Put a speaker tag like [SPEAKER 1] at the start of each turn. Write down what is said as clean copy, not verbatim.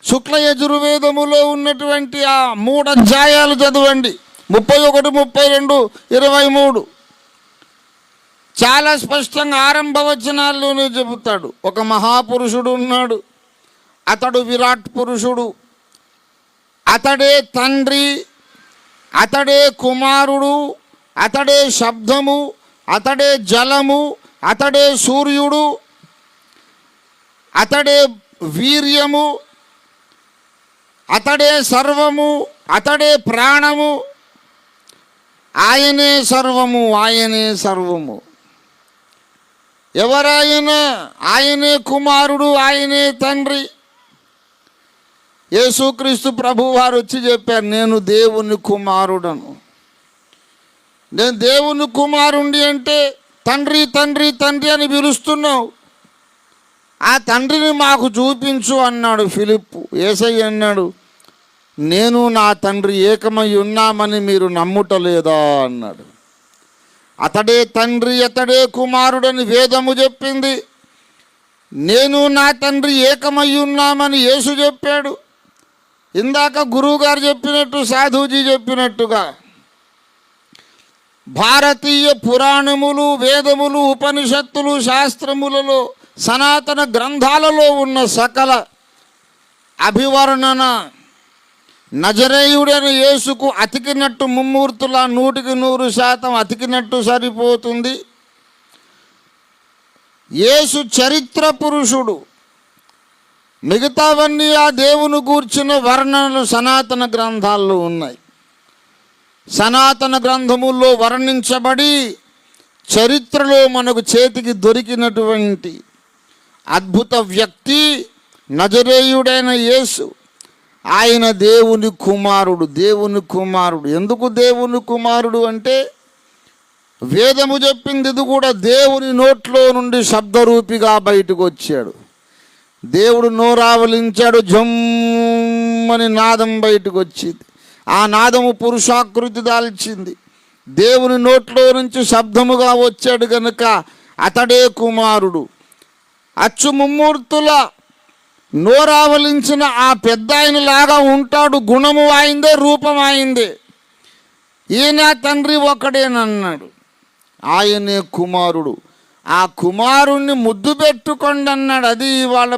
[SPEAKER 1] శుక్ల యజుర్వేదములో ఉన్నటువంటి ఆ 3 అధ్యాయాలు చదవండి, 31, 32, 23. చాలా స్పష్టంగా ఆరంభ వచనాల్లోనే చెబుతాడు. ఒక మహాపురుషుడు ఉన్నాడు, అతడు విరాట్ పురుషుడు, అతడే తండ్రి, అతడే కుమారుడు, అతడే శబ్దము, అతడే జలము, అతడే సూర్యుడు, అతడే వీర్యము, అతడే సర్వము, అతడే ప్రాణము, ఆయనే సర్వము, ఆయనే సర్వము. ఎవరాయన? ఆయనే కుమారుడు, ఆయనే తండ్రి. యేసుక్రీస్తు ప్రభు వారు వచ్చి చెప్పారు, నేను దేవుని కుమారుడను. నేను దేవుని కుమారుండి అంటే తండ్రి తండ్రి తండ్రి అని పిలుస్తున్నావు, ఆ తండ్రిని మాకు చూపించు అన్నాడు ఫిలిప్పు. యేసయ్య అన్నాడు, నేను నా తండ్రి ఏకమై ఉన్నామని మీరు నమ్ముటలేదా అన్నాడు. అతడే తండ్రి, అతడే కుమారుడని వేదము చెప్పింది. నేను నా తండ్రి ఏకమై ఉన్నామని యేసు చెప్పాడు. ఇందాక గురువుగారు చెప్పినట్టు, సాధుజీ చెప్పినట్టుగా భారతీయ పురాణములు, వేదములు, ఉపనిషత్తులు, శాస్త్రములలో, సనాతన గ్రంథాలలో ఉన్న సకల అభివర్ణన నజరేయుడైన యేసుకు అతికినట్టు, ముమ్మూర్తుల 100% అతికినట్టు సరిపోతుంది. యేసు చరిత్ర పురుషుడు. మిగతావన్నీ ఆ దేవుని గూర్చిన వర్ణనలు సనాతన గ్రంథాల్లో ఉన్నాయి. సనాతన గ్రంథముల్లో వర్ణించబడి చరిత్రలో మనకు చేతికి దొరికినటువంటి అద్భుత వ్యక్తి నజరేయుడైన యేసు. ఆయన దేవుని కుమారుడు. దేవుని కుమారుడు ఎందుకు దేవుని కుమారుడు అంటే, వేదము చెప్పింది ఇది కూడా దేవుని నోట్లో నుండి శబ్దరూపిగా బయటకు వచ్చాడు. దేవుడు నోరావలించాడు, జమ్మని నాదం బయటకు వచ్చింది. ఆ నాదము పురుషాకృతి దాల్చింది. దేవుని నోట్లో నుంచి శబ్దముగా వచ్చాడు కనుక అతడే కుమారుడు. అచ్చు ముమ్మూర్తుల నోరావలించిన ఆ పెద్ద ఆయనలాగా ఉంటాడు. గుణము ఆయిందే, రూపం ఆయిందే. ఈయన తండ్రి ఒకడేనన్నాడు. ఆయనే కుమారుడు. ఆ కుమారుణ్ణి ముద్దు పెట్టుకోండి అన్నాడు. అది వాళ్ళ